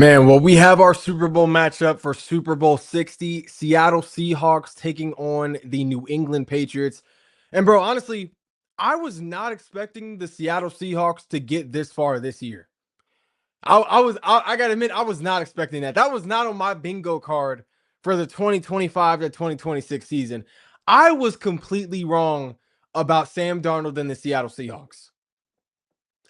Man, well, we have our Super Bowl matchup for Super Bowl 60, Seattle Seahawks taking on the New England Patriots. And bro, honestly, I was not expecting the Seattle Seahawks to get this far this year. I gotta admit, I was not expecting that. That was not on my bingo card for the 2025 to 2026 season. I was completely wrong about Sam Darnold and the Seattle Seahawks.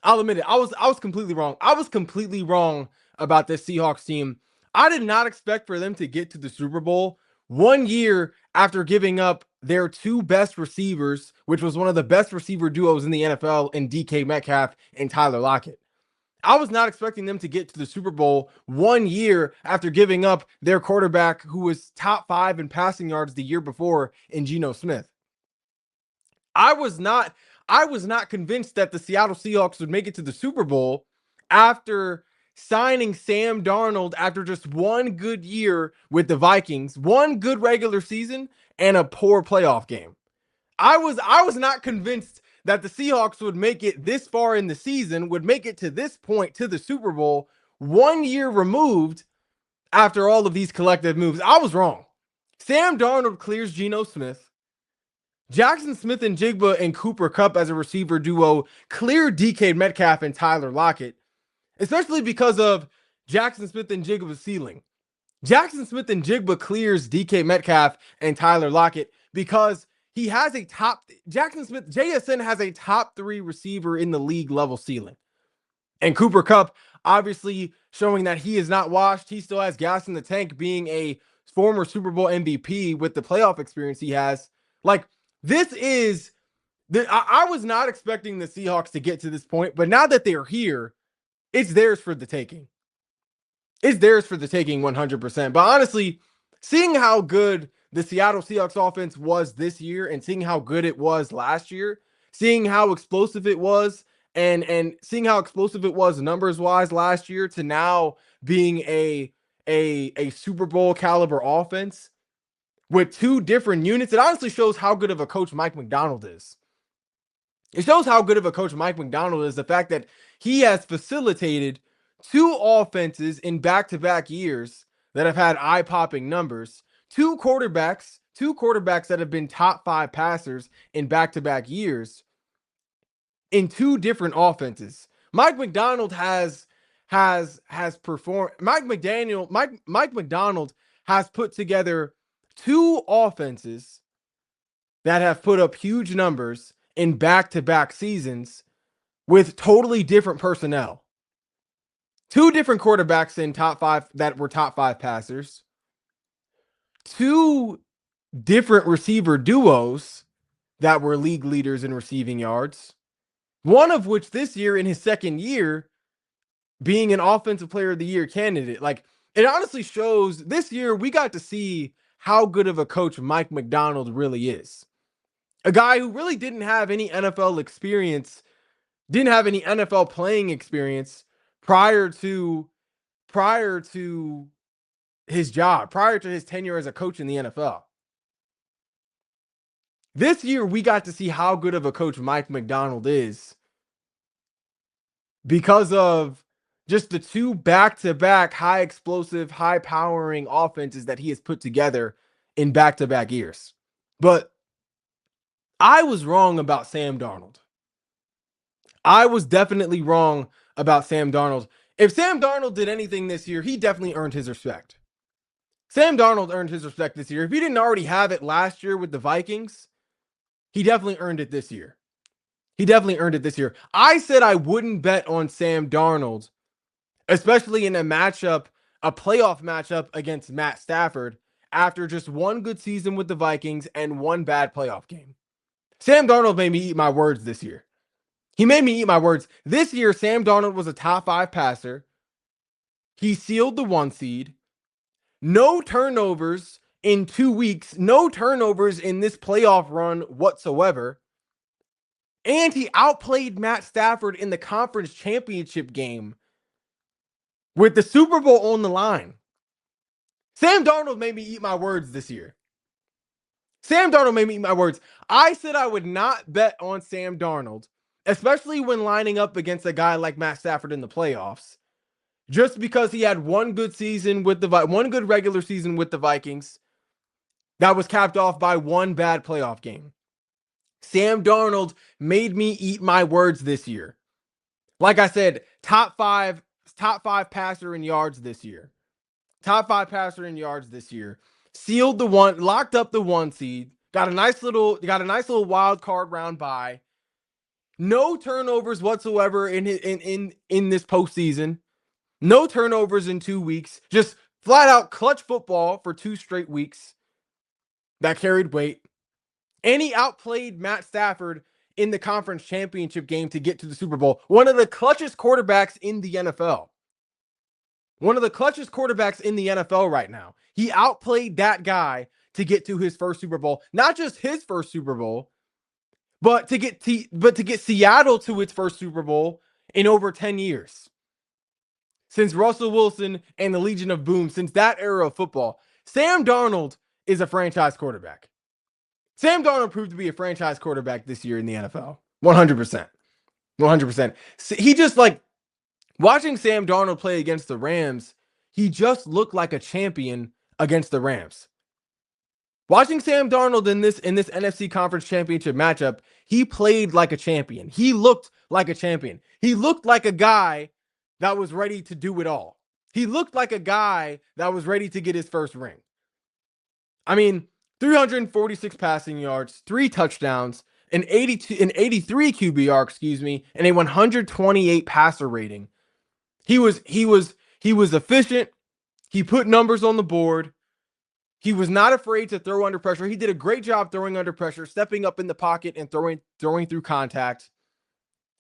I'll admit it. I was completely wrong. I was completely wrong about this Seahawks team. I did not expect for them to get to the Super Bowl 1 year after giving up their two best receivers, which was one of the best receiver duos in the NFL in DK Metcalf and Tyler Lockett. I was not expecting them to get to the Super Bowl 1 year after giving up their quarterback who was top 5 in passing yards the year before in Geno Smith. I was not convinced that the Seattle Seahawks would make it to the Super Bowl after signing Sam Darnold after just one good year with the Vikings, one good regular season, and a poor playoff game. I was not convinced that the Seahawks would make it this far in the season, would make it to this point to the Super Bowl 1 year removed after all of these collective moves. I was wrong. Sam Darnold clears Geno Smith. Jackson Smith-Njigba and Cooper Kupp as a receiver duo cleared DK Metcalf and Tyler Lockett, especially because of Jackson Smith-Njigba's ceiling. Jackson Smith-Njigba clears DK Metcalf and Tyler Lockett because he has a JSN has a top 3 receiver in the league level ceiling. And Cooper Kupp, obviously showing that he is not washed. He still has gas in the tank, being a former Super Bowl MVP with the playoff experience he has. Like, I was not expecting the Seahawks to get to this point, but now that they're here, it's theirs for the taking. It's theirs for the taking 100%. But honestly, seeing how good the Seattle Seahawks offense was this year and seeing how good it was last year, seeing how explosive it was and seeing how explosive it was numbers wise last year to now being a Super Bowl caliber offense with two different units, it honestly shows how good of a coach Mike Macdonald is. It shows how good of a coach Mike Macdonald is, the fact that he has facilitated two offenses in back-to-back years that have had eye-popping numbers, two quarterbacks that have been top 5 passers in back-to-back years in two different offenses. Mike Macdonald has performed. Mike Macdonald has put together two offenses that have put up huge numbers in back-to-back seasons with totally different personnel. Two different quarterbacks in top 5 that were top 5 passers. Two different receiver duos that were league leaders in receiving yards. One of which this year, in his second year, being an offensive player of the year candidate. Like, it honestly shows this year we got to see how good of a coach Mike Macdonald really is. A guy who really didn't have any NFL experience, didn't have any NFL playing experience prior to his job, prior to his tenure as a coach in the NFL. This year, we got to see how good of a coach Mike Macdonald is because of just the two back-to-back high explosive, high powering offenses that he has put together in back-to-back years. But I was wrong about Sam Darnold. I was definitely wrong about Sam Darnold. If Sam Darnold did anything this year, he definitely earned his respect. Sam Darnold earned his respect this year. If he didn't already have it last year with the Vikings, he definitely earned it this year. He definitely earned it this year. I said I wouldn't bet on Sam Darnold, especially in a matchup, a playoff matchup against Matt Stafford after just one good season with the Vikings and one bad playoff game. Sam Darnold made me eat my words this year. He made me eat my words. This year, Sam Darnold was a top 5 passer. He sealed the 1 seed. No turnovers in 2 weeks. No turnovers in this playoff run whatsoever. And he outplayed Matt Stafford in the conference championship game with the Super Bowl on the line. Sam Darnold made me eat my words this year. Sam Darnold made me eat my words. I said I would not bet on Sam Darnold, especially when lining up against a guy like Matt Stafford in the playoffs. just because he had one good season with one good regular season with the Vikings that was capped off by one bad playoff game. Sam Darnold made me eat my words this year. Like I said, top five passer in yards this year. Top 5 passer in yards this year. Sealed the one, locked up the 1 seed. Got a nice little wild card round bye. No turnovers whatsoever in this postseason. No turnovers in 2 weeks. Just flat out clutch football for 2 straight weeks. That carried weight. And he outplayed Matt Stafford in the conference championship game to get to the Super Bowl. One of the clutchest quarterbacks in the NFL. One of the clutchest quarterbacks in the NFL right now. He outplayed that guy to get to his first Super Bowl. Not just his first Super Bowl, but to get Seattle to its first Super Bowl in over 10 years. Since Russell Wilson and the Legion of Boom, since that era of football, Sam Darnold is a franchise quarterback. Sam Darnold proved to be a franchise quarterback this year in the NFL. 100%. 100%. He just watching Sam Darnold play against the Rams, he just looked like a champion against the Rams. Watching Sam Darnold in this NFC Conference Championship matchup, he played like a champion. He looked like a champion. He looked like a guy that was ready to do it all. He looked like a guy that was ready to get his first ring. I mean, 346 passing yards, 3 touchdowns, an 83 QBR, and a 128 passer rating. He was efficient. He put numbers on the board. He was not afraid to throw under pressure. He did a great job throwing under pressure, stepping up in the pocket and throwing through contact.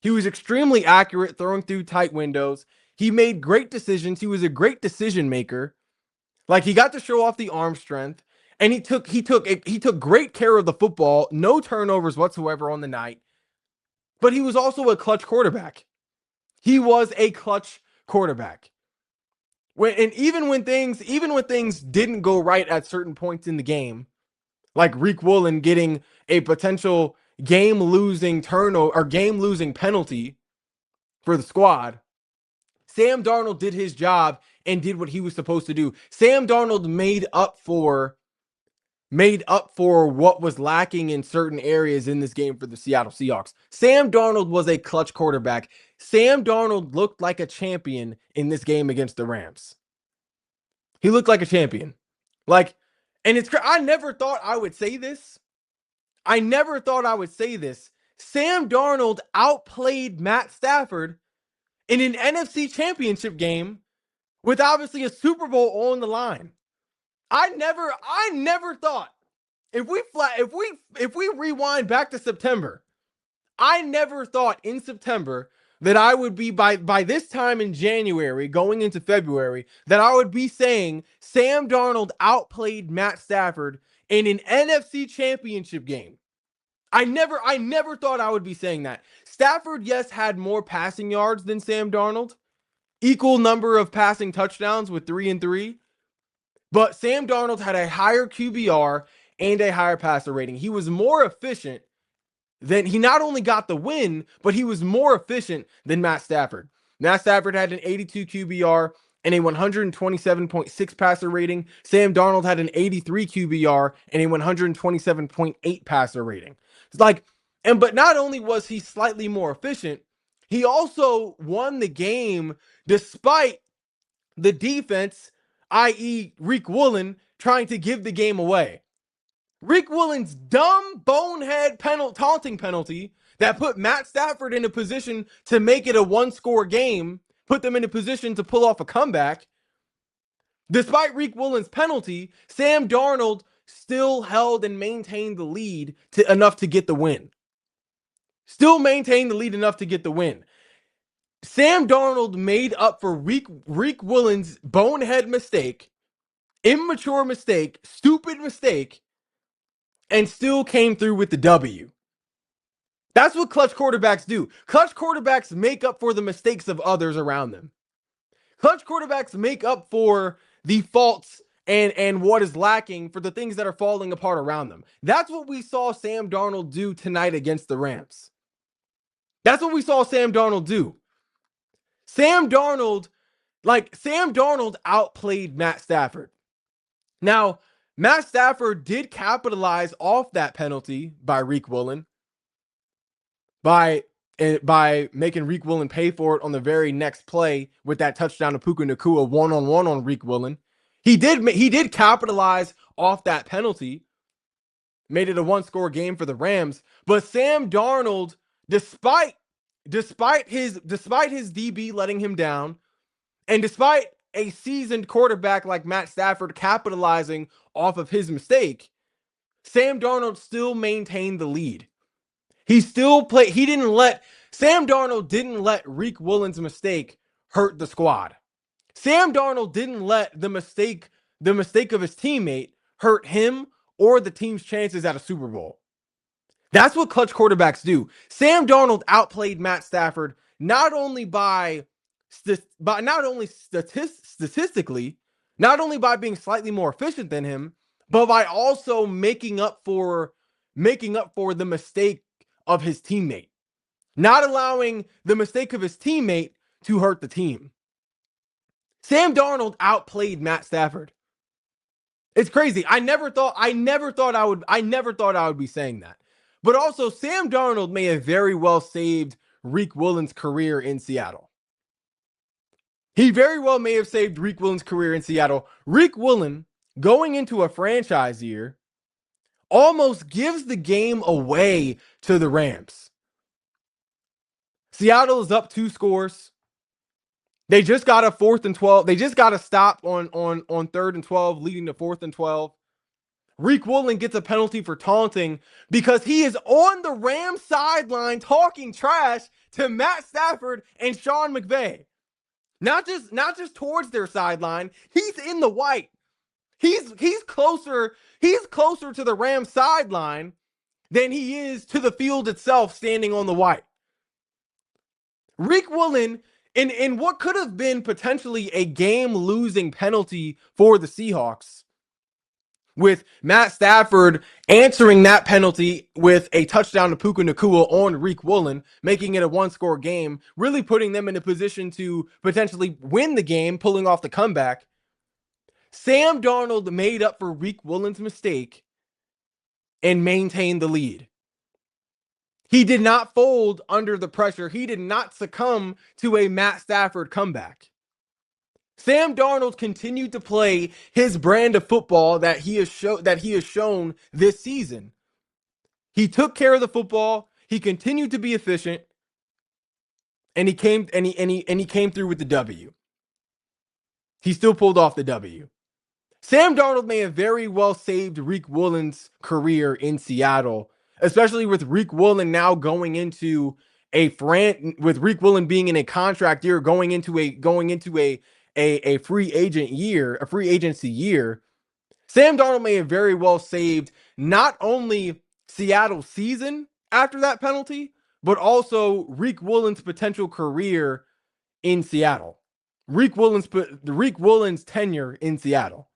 He was extremely accurate throwing through tight windows. He made great decisions. He was a great decision maker. He got to show off the arm strength, and he took great care of the football. No turnovers whatsoever on the night. But he was also a clutch quarterback. He was a clutch quarterback. Even when things didn't go right at certain points in the game, like Rick Woolen getting a potential game-losing turnover or game-losing penalty for the squad, Sam Darnold did his job and did what he was supposed to do. Sam Darnold made up for what was lacking in certain areas in this game for the Seattle Seahawks. Sam Darnold was a clutch quarterback. Sam Darnold looked like a champion in this game against the Rams. He looked like a champion. And I never thought I would say this. Sam Darnold outplayed Matt Stafford in an NFC championship game with obviously a Super Bowl on the line. I never thought, if we rewind back to September, I never thought in September that I would be by this time in January going into February that I would be saying Sam Darnold outplayed Matt Stafford in an NFC championship game. I never thought I would be saying that. Stafford, yes, had more passing yards than Sam Darnold. Equal number of passing touchdowns with 3 and 3. But Sam Darnold had a higher QBR and a higher passer rating. He was more efficient he not only got the win, but he was more efficient than Matt Stafford. Matt Stafford had an 82 QBR and a 127.6 passer rating. Sam Darnold had an 83 QBR and a 127.8 passer rating. But not only was he slightly more efficient, he also won the game despite the defense, i.e. Rick Woolen, trying to give the game away. Rick Woolen's dumb bonehead taunting penalty that put Matt Stafford in a position to make it a 1-score game, put them in a position to pull off a comeback. Despite Rick Woolen's penalty, Sam Darnold still held and maintained the lead enough to get the win. Sam Darnold made up for Rick Woolen's bonehead mistake, immature mistake, stupid mistake, and still came through with the W. That's what clutch quarterbacks do. Clutch quarterbacks make up for the mistakes of others around them. Clutch quarterbacks make up for the faults and what is lacking for the things that are falling apart around them. That's what we saw Sam Darnold do tonight against the Rams. That's what we saw Sam Darnold do. Sam Darnold Like, Sam Darnold outplayed Matt Stafford. Now, Matt Stafford did capitalize off that penalty by Reek Woolen by making Reek Woolen pay for it on the very next play with that touchdown to Puka Nacua one-on-one on Reek Woolen. He did capitalize off that penalty, made it a one-score game for the Rams. But Sam Darnold, despite his DB letting him down, and despite a seasoned quarterback like Matt Stafford capitalizing off of his mistake, Sam Darnold still maintained the lead. Sam Darnold didn't let Reek Woolen's mistake hurt the squad. Sam Darnold didn't let the mistake of his teammate hurt him or the team's chances at a Super Bowl. That's what clutch quarterbacks do. Sam Darnold outplayed Matt Stafford not only statistically, not only by being slightly more efficient than him, but by also making up for the mistake of his teammate, not allowing the mistake of his teammate to hurt the team. Sam Darnold outplayed Matt Stafford. It's crazy. I never thought I would be saying that. But also, Sam Darnold may have very well saved Reek Woolen's career in Seattle. He very well may have saved Reek Woolen's career in Seattle. Reek Woolen, going into a franchise year, almost gives the game away to the Rams. Seattle is up 2 scores. They just got a 4th and 12. They just got a stop on 3rd and 12, leading to 4th and 12. Reek Woolen gets a penalty for taunting because he is on the Rams sideline talking trash to Matt Stafford and Sean McVay. Not just towards their sideline. He's in the white. He's closer to the Rams sideline than he is to the field itself, standing on the white. Reek Woolen, in what could have been potentially a game-losing penalty for the Seahawks, with Matt Stafford answering that penalty with a touchdown to Puka Nacua on Reek Woolen, making it a one-score game, really putting them in a position to potentially win the game, pulling off the comeback. Sam Darnold made up for Reek Woolen's mistake and maintained the lead. He did not fold under the pressure. He did not succumb to a Matt Stafford comeback. Sam Darnold continued to play his brand of football that he has shown this season. He took care of the football. He continued to be efficient, and he came through with the W. He still pulled off the W. Sam Darnold may have very well saved Reek Woolen's career in Seattle, especially with Reek Woolen now going into with Reek Woolen being in a contract year, going into a free agency year. Sam Darnold may have very well saved not only Seattle's season after that penalty, but also Reek Woolen's potential career in Seattle. Reek Woolen's tenure in Seattle.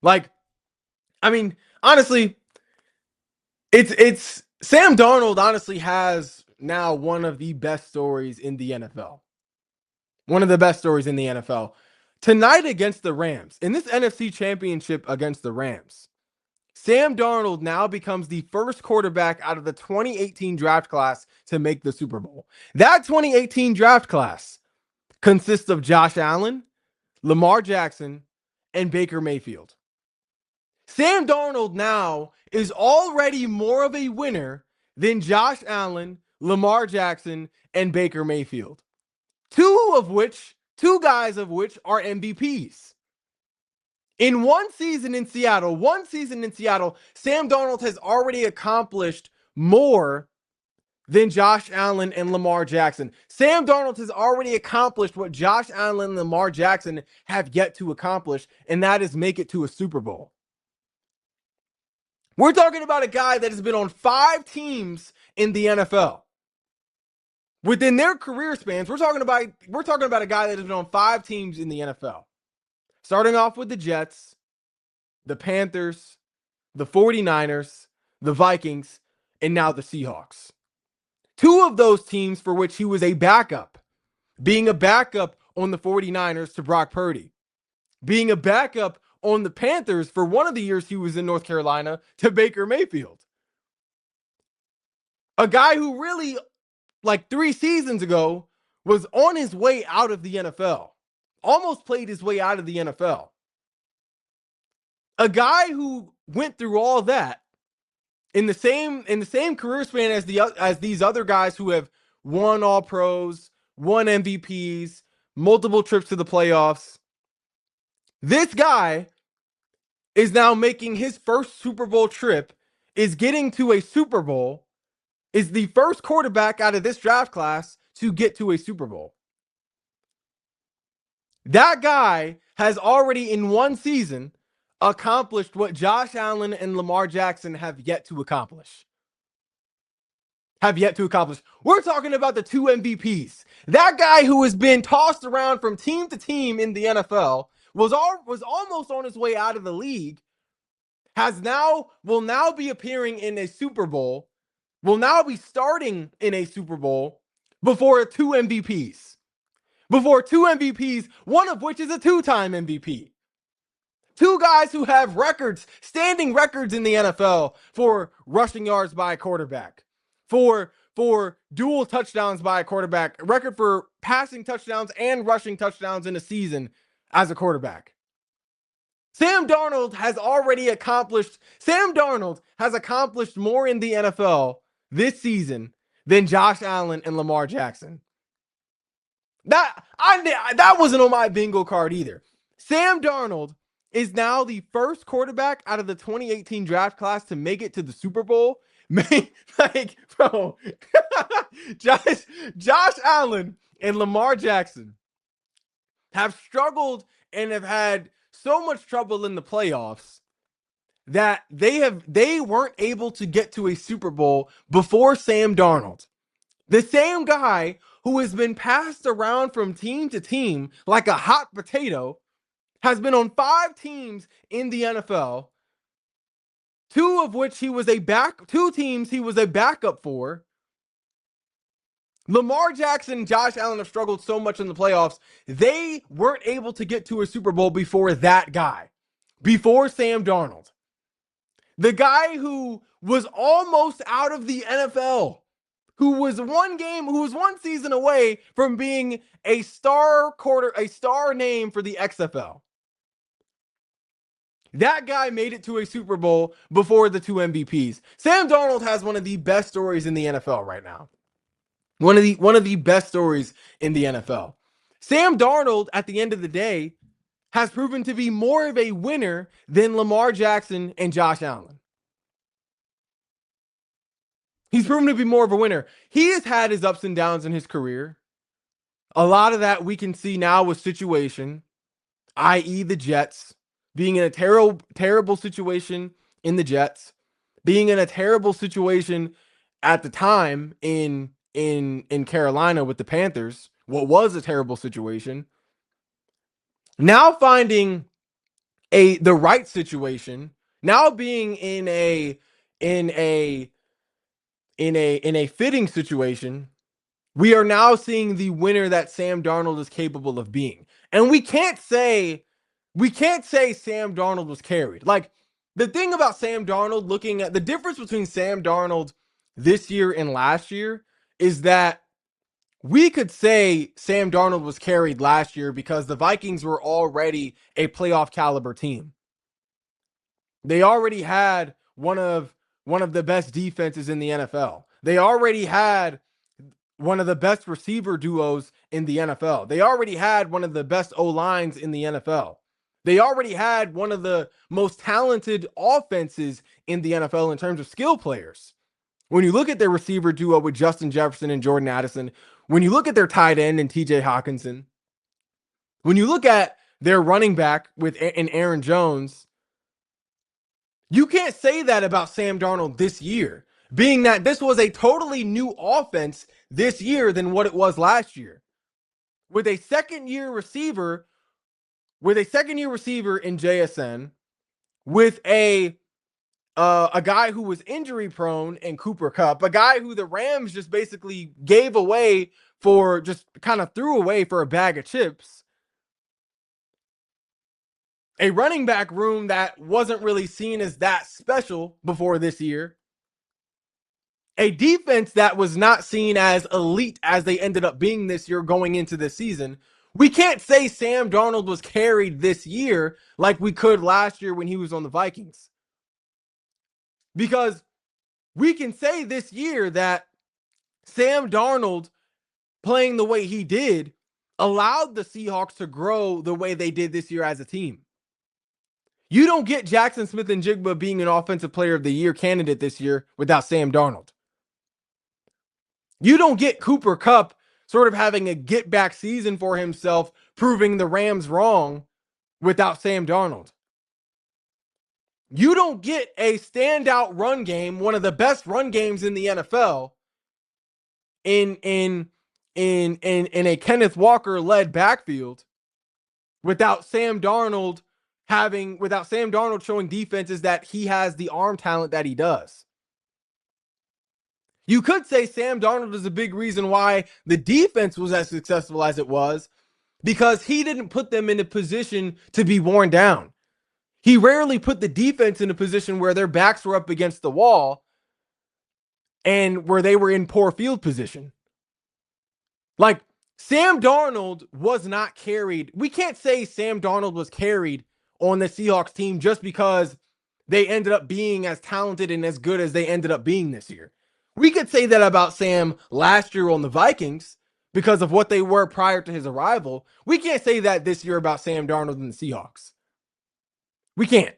Like, I mean, honestly, it's Sam Darnold honestly has now one of the best stories in the NFL. One of the best stories in the NFL. Tonight against the Rams, in this NFC Championship against the Rams, Sam Darnold now becomes the first quarterback out of the 2018 draft class to make the Super Bowl. That 2018 draft class consists of Josh Allen, Lamar Jackson, and Baker Mayfield. Sam Darnold now is already more of a winner than Josh Allen, Lamar Jackson, and Baker Mayfield. Two guys of which are MVPs. In one season in Seattle, Sam Darnold has already accomplished more than Josh Allen and Lamar Jackson. Sam Darnold has already accomplished what Josh Allen and Lamar Jackson have yet to accomplish, and that is make it to a Super Bowl. We're talking about a guy that has been on 5 teams in the NFL. Within their career spans, we're talking about a guy that has been on 5 teams in the NFL. Starting off with the Jets, the Panthers, the 49ers, the Vikings, and now the Seahawks. 2 of those teams for which he was a backup, being a backup on the 49ers to Brock Purdy, being a backup on the Panthers for one of the years he was in North Carolina to Baker Mayfield. A guy who really, like 3 seasons ago, was on his way out of the NFL. Almost played his way out of the NFL. A guy who went through all that in the same career span as these other guys who have won all pros, won MVPs, multiple trips to the playoffs. This guy is now making his first Super Bowl trip, is getting to a Super Bowl, is the first quarterback out of this draft class to get to a Super Bowl. That guy has already in one season accomplished what Josh Allen and Lamar Jackson have yet to accomplish. We're talking about the 2 MVPs. That guy who has been tossed around from team to team in the NFL was almost on his way out of the league, will now be appearing in a Super Bowl, will now be starting in a Super Bowl before 2 MVPs. Before 2 MVPs, one of which is a 2-time MVP. 2 guys who have standing records in the NFL for rushing yards by a quarterback, for dual touchdowns by a quarterback, record for passing touchdowns and rushing touchdowns in a season as a quarterback. Sam Darnold has accomplished more in the NFL this season than Josh Allen and Lamar Jackson. That wasn't on my bingo card either. Sam Darnold is now the first quarterback out of the 2018 draft class to make it to the Super Bowl. Like, bro, Josh Allen and Lamar Jackson have struggled and have had so much trouble in the playoffs that they weren't able to get to a Super Bowl before Sam Darnold. The same guy who has been passed around from team to team like a hot potato has been on 5 teams in the NFL, 2 of which he was 2 teams he was a backup for. Lamar Jackson and Josh Allen have struggled so much in the playoffs, they weren't able to get to a Super Bowl before that guy, before Sam Darnold. The guy who was almost out of the NFL, who was one season away from being a star name for the XFL. That guy made it to a Super Bowl before the 2 MVPs. Sam Darnold has one of the best stories in the NFL right now. One of the best stories in the NFL. Sam Darnold, at the end of the day, has proven to be more of a winner than Lamar Jackson and Josh Allen. He's proven to be more of a winner. He has had his ups and downs in his career. A lot of that we can see now with situation, i.e. the Jets, being in a terrible situation in the Jets, being in a terrible situation at the time in Carolina with the Panthers, what was a terrible situation. Now finding the right situation, now being in a fitting situation, we are now seeing the winner that Sam Darnold is capable of being. And we can't say Sam Darnold was carried. Like, the thing about Sam Darnold, looking at the difference between Sam Darnold this year and last year, is that we could say Sam Darnold was carried last year because the Vikings were already a playoff caliber team. They already had one of the best defenses in the NFL. They already had one of the best receiver duos in the NFL. They already had one of the best O-lines in the NFL. They already had one of the most talented offenses in the NFL in terms of skill players. When you look at their receiver duo with Justin Jefferson and Jordan Addison, when you look at their tight end and TJ Hawkinson, when you look at their running back in Aaron Jones, you can't say that about Sam Darnold this year, being that this was a totally new offense this year than what it was last year. With a second-year receiver in JSN, with a a guy who was injury prone in Cooper Kupp, a guy who the Rams just basically gave away for just kind of threw away for a bag of chips, a running back room that wasn't really seen as that special before this year, a defense that was not seen as elite as they ended up being this year going into the season. We can't say Sam Darnold was carried this year like we could last year when he was on the Vikings. Because we can say this year that Sam Darnold playing the way he did allowed the Seahawks to grow the way they did this year as a team. You don't get Jackson Smith-Njigba being an offensive player of the year candidate this year without Sam Darnold. You don't get Cooper Kupp sort of having a get back season for himself, proving the Rams wrong without Sam Darnold. You don't get a standout run game, one of the best run games in the NFL, in a Kenneth Walker led backfield without Sam Darnold showing defenses that he has the arm talent that he does. You could say Sam Darnold is a big reason why the defense was as successful as it was, because he didn't put them in a position to be worn down. He rarely put the defense in a position where their backs were up against the wall and where they were in poor field position. Like, Sam Darnold was not carried. We can't say Sam Darnold was carried on the Seahawks team just because they ended up being as talented and as good as they ended up being this year. We could say that about Sam last year on the Vikings because of what they were prior to his arrival. We can't say that this year about Sam Darnold and the Seahawks. We can't.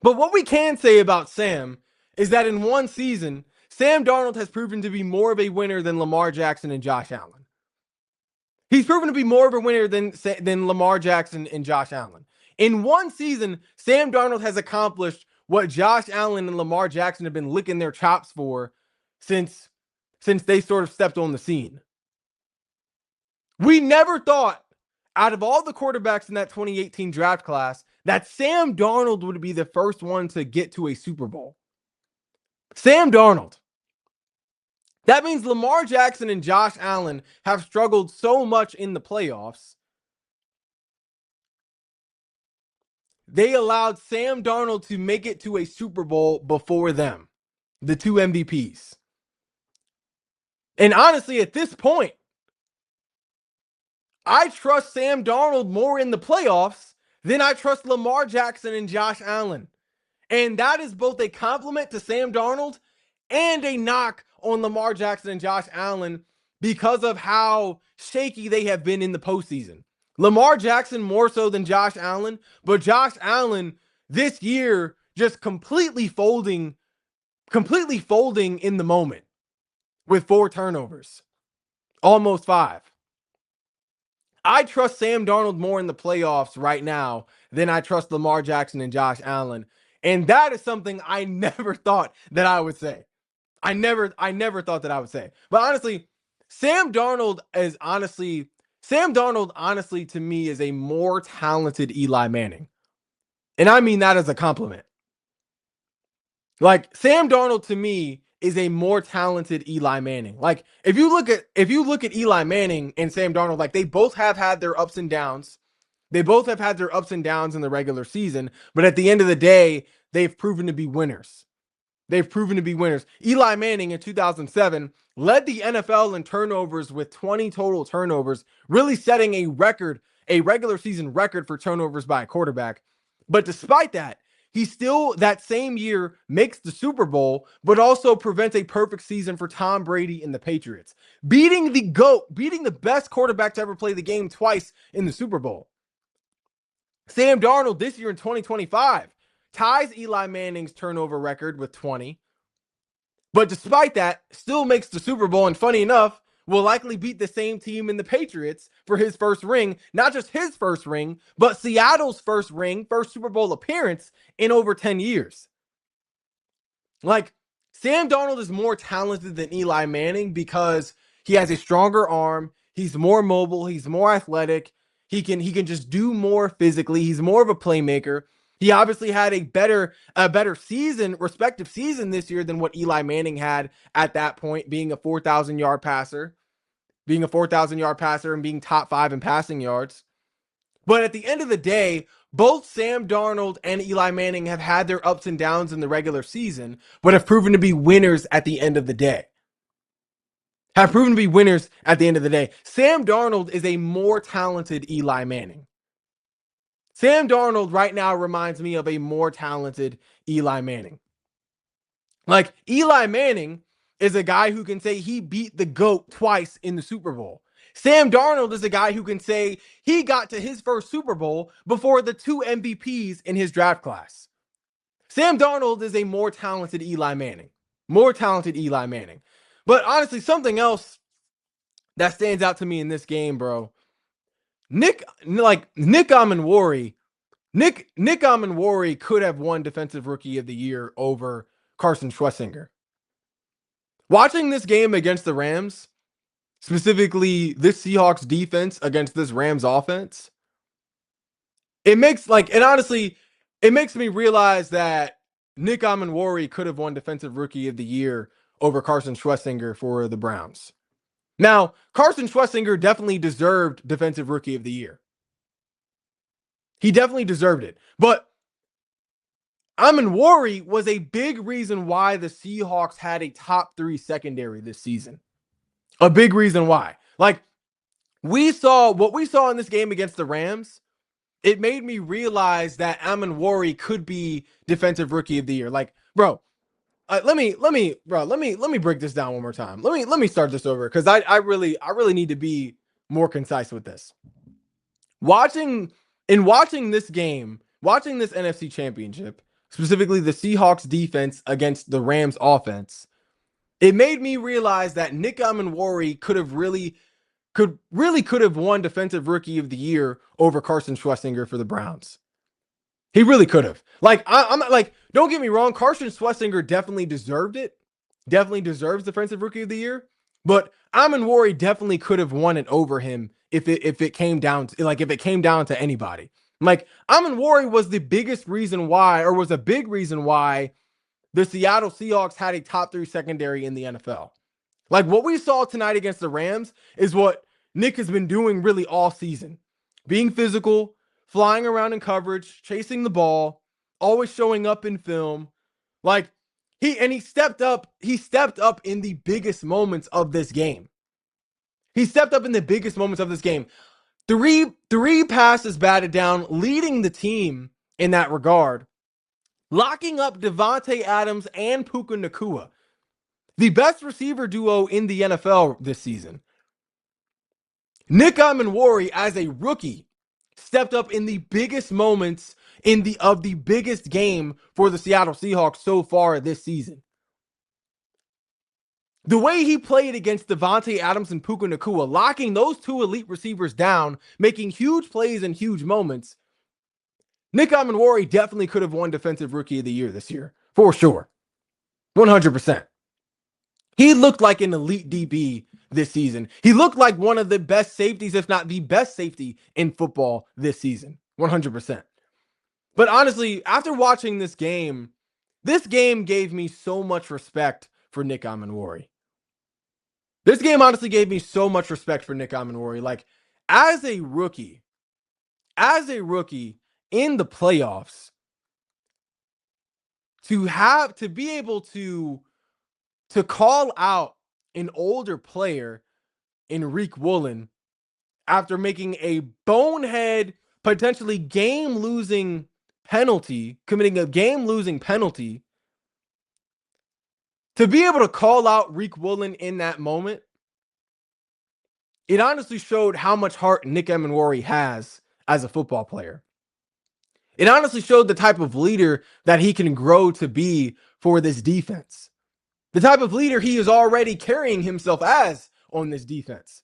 But what we can say about Sam is that in one season, Sam Darnold has proven to be more of a winner than Lamar Jackson and Josh Allen. He's proven to be more of a winner than Lamar Jackson and Josh Allen. In one season, Sam Darnold has accomplished what Josh Allen and Lamar Jackson have been licking their chops for since they sort of stepped on the scene. We never thought, out of all the quarterbacks in that 2018 draft class, that Sam Darnold would be the first one to get to a Super Bowl. Sam Darnold. That means Lamar Jackson and Josh Allen have struggled so much in the playoffs. They allowed Sam Darnold to make it to a Super Bowl before them, the two MVPs. And honestly, at this point, I trust Sam Darnold more in the playoffs than I trust Lamar Jackson and Josh Allen. And that is both a compliment to Sam Darnold and a knock on Lamar Jackson and Josh Allen because of how shaky they have been in the postseason. Lamar Jackson more so than Josh Allen, but Josh Allen this year just completely folding in the moment with 4 turnovers, almost 5. I trust Sam Darnold more in the playoffs right now than I trust Lamar Jackson and Josh Allen. And that is something I never thought that I would say. I never thought that I would say. But honestly, Sam Darnold honestly to me is a more talented Eli Manning. And I mean that as a compliment. Like, Sam Darnold to me is a more talented Eli Manning. Like, if you look at Eli Manning and Sam Darnold, like, they both have had their ups and downs. They both have had their ups and downs in the regular season, but at the end of the day, they've proven to be winners. Eli Manning in 2007 led the NFL in turnovers with 20 total turnovers, really setting a regular season record for turnovers by a quarterback. But despite that, he still, that same year, makes the Super Bowl, but also prevents a perfect season for Tom Brady and the Patriots, beating the GOAT, beating the best quarterback to ever play the game twice in the Super Bowl. Sam Darnold this year in 2025 ties Eli Manning's turnover record with 20, but despite that, still makes the Super Bowl, and funny enough, will likely beat the same team in the Patriots for his first ring. Not just his first ring, but Seattle's first Super Bowl appearance in over 10 years. Like, Sam Darnold is more talented than Eli Manning because he has a stronger arm, he's more mobile, he's more athletic, he can just do more physically, he's more of a playmaker. He obviously had a better season, respective season this year than what Eli Manning had at that point, being a 4,000 yard passer, and being top 5 in passing yards. But at the end of the day, both Sam Darnold and Eli Manning have had their ups and downs in the regular season, but have proven to be winners at the end of the day. Sam Darnold is a more talented Eli Manning. Sam Darnold right now reminds me of a more talented Eli Manning. Like, Eli Manning is a guy who can say he beat the GOAT twice in the Super Bowl. Sam Darnold is a guy who can say he got to his first Super Bowl before the 2 MVPs in his draft class. Sam Darnold is a more talented Eli Manning. But honestly, something else that stands out to me in this game, bro. Nick Ammanwori could have won Defensive Rookie of the Year over Carson Schwarzenegger. Watching this game against the Rams, specifically this Seahawks defense against this Rams offense, it makes me realize that Nick Ammanwori could have won Defensive Rookie of the Year over Carson Schwarzenegger for the Browns. Now, Carson Schwarzenegger definitely deserved Defensive Rookie of the Year. He definitely deserved it. But Ammanwori was a big reason why the Seahawks had a top 3 secondary this season. A big reason why. Like, what we saw in this game against the Rams, it made me realize that Ammanwori could be Defensive Rookie of the Year. Like, bro, let me break this down one more time. Let me start this over, because I really need to be more concise with this. Watching this game, watching this NFC Championship, specifically the Seahawks defense against the Rams offense, it made me realize that Nick Ammanwori could have won Defensive Rookie of the Year over Carson Schwarzenegger for the Browns. He really could have. Like, I'm not, like, don't get me wrong, Carson Schwarzenegger definitely deserved it. Definitely deserves Defensive Rookie of the Year. But Ammanwori definitely could have won it over him if it came down to anybody. Like, Ammanwori was a big reason why the Seattle Seahawks had a top 3 secondary in the NFL. Like, what we saw tonight against the Rams is what Nick has been doing really all season. Being physical, flying around in coverage, chasing the ball, always showing up in film. Like, he stepped up in the biggest moments of this game. Three passes batted down, leading the team in that regard, locking up Davante Adams and Puka Nacua, the best receiver duo in the NFL this season. Nick Ammanwori, as a rookie, stepped up in the biggest moments of the biggest game for the Seattle Seahawks so far this season. The way he played against Davante Adams and Puka Nacua, locking those 2 elite receivers down, making huge plays in huge moments, Nick Ammanwori definitely could have won Defensive Rookie of the Year this year, for sure. 100%. He looked like an elite DB this season. He looked like one of the best safeties, if not the best safety in football this season. 100%. But honestly, after watching this game gave me so much respect for Nick Ammanwori. This game honestly gave me so much respect for Nick Ammanwori. Like, as a rookie in the playoffs, to be able to call out an older player in Rick Woolen after making a bonehead, potentially committing a game-losing penalty, to be able to call out Rick Woolen in that moment, it honestly showed how much heart Nick Ammanwori has as a football player. It honestly showed the type of leader that he can grow to be for this defense. The type of leader he is already carrying himself as on this defense.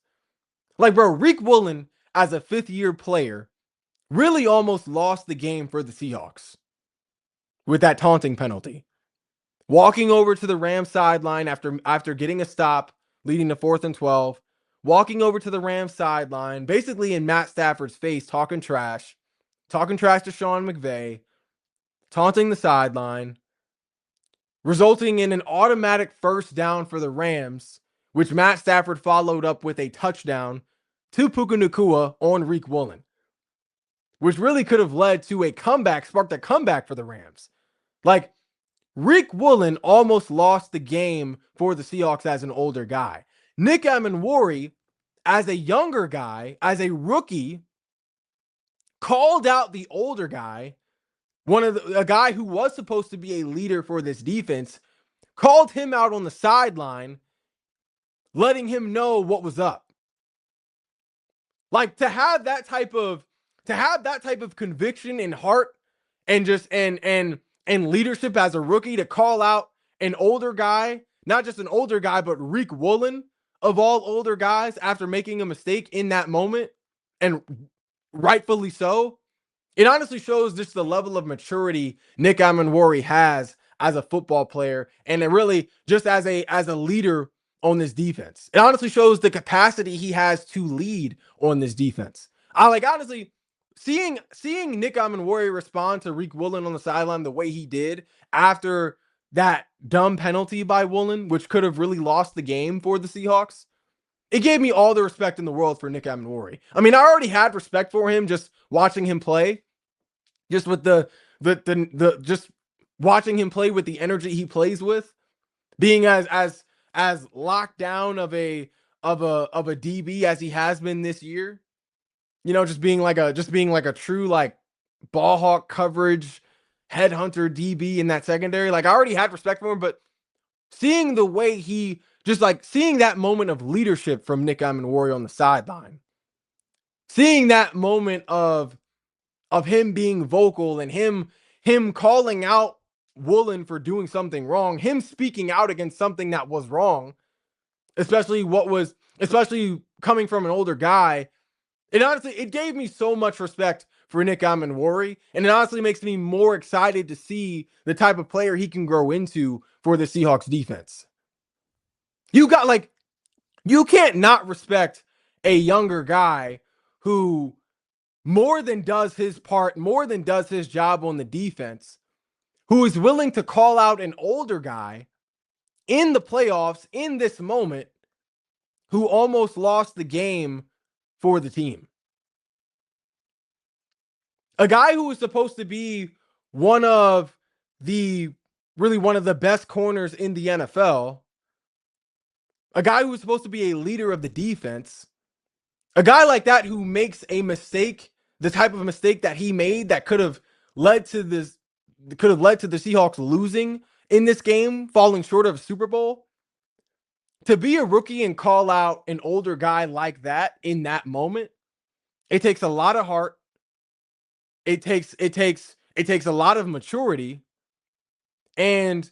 Like, bro, Rick Woolen, as a 5th-year player, really almost lost the game for the Seahawks with that taunting penalty. Walking over to the Rams sideline after getting a stop, leading to 4th and 12, walking over to the Rams sideline, basically in Matt Stafford's face, talking trash to Sean McVay, taunting the sideline, resulting in an automatic first down for the Rams, which Matt Stafford followed up with a touchdown to Puka Nacua on Riq Woolen, which really could have led to a comeback, sparked a comeback for the Rams. Like, Riq Woolen almost lost the game for the Seahawks as an older guy. Nick Amenwori, as a younger guy, as a rookie, called out the older guy, a guy who was supposed to be a leader for this defense, called him out on the sideline, letting him know what was up. Like, to have that type of conviction and heart and just and leadership as a rookie, to call out an older guy, not just an older guy, but Riq Woolen of all older guys after making a mistake in that moment, and rightfully so. It honestly shows just the level of maturity Nick Amenwori has as a football player, and it really just as a leader on this defense. It honestly shows the capacity he has to lead on this defense. Honestly, seeing Nick Amenwori respond to Riq Woolen on the sideline the way he did after that dumb penalty by Woolen, which could have really lost the game for the Seahawks, it gave me all the respect in the world for Nick Amenwori. I mean, I already had respect for him just watching him play, just with the just watching him play with the energy he plays with, being as locked down of a DB as he has been this year. You know, just being like a true like ball hawk coverage headhunter DB in that secondary. Like, I already had respect for him, but seeing the way he seeing that moment of leadership from Nick Amenwori on the sideline, seeing that moment of him being vocal and him calling out Woolen for doing something wrong, him speaking out against something that was wrong, especially coming from an older guy. It gave me so much respect for Nick Amenwori, and it honestly makes me more excited to see the type of player he can grow into for the Seahawks defense. You can't not respect a younger guy who more than does his part, more than does his job on the defense, who is willing to call out an older guy in the playoffs in this moment, who almost lost the game for the team. A guy who was supposed to be one of the best corners in the NFL, a guy who was supposed to be a leader of the defense, a guy like that who makes a mistake, the type of mistake that he made that could have led to the Seahawks losing in this game, falling short of a Super Bowl. To be a rookie and call out an older guy like that in that moment, it takes a lot of heart. It takes a lot of maturity, and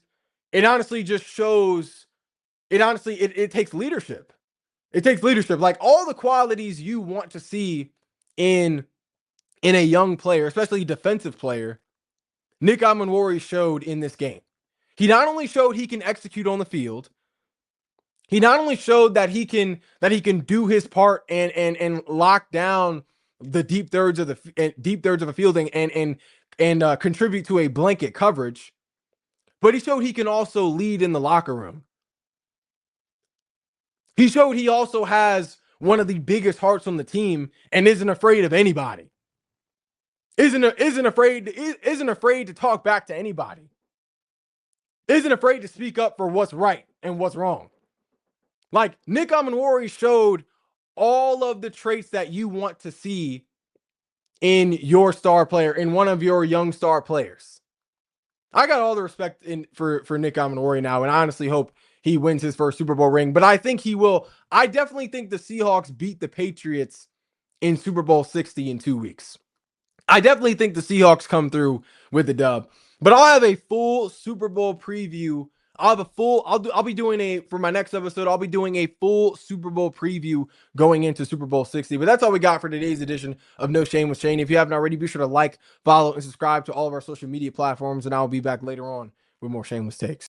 it honestly just shows. It takes leadership. It takes leadership, like all the qualities you want to see in a young player, especially a defensive player. Nick Amenwori showed in this game. He not only showed he can execute on the field, he not only showed that he can do his part and lock down the deep thirds of the fielding and contribute to a blanket coverage, but he showed he can also lead in the locker room. He showed he also has one of the biggest hearts on the team and isn't afraid of anybody. Isn't afraid to talk back to anybody. Isn't afraid to speak up for what's right and what's wrong. Like, Nick Amenwori showed all of the traits that you want to see in your star player, in one of your young star players. I got all the respect for Nick Amenwori now, and I honestly hope he wins his first Super Bowl ring, but I think he will. I definitely think the Seahawks beat the Patriots in Super Bowl 60 in 2 weeks. I definitely think the Seahawks come through with the dub, but I'll have a full Super Bowl preview. I'll be doing for my next episode, I'll be doing a full Super Bowl preview going into Super Bowl 60. But that's all we got for today's edition of No Shame with Shane. If you haven't already, be sure to like, follow, and subscribe to all of our social media platforms, and I'll be back later on with more Shameless Takes.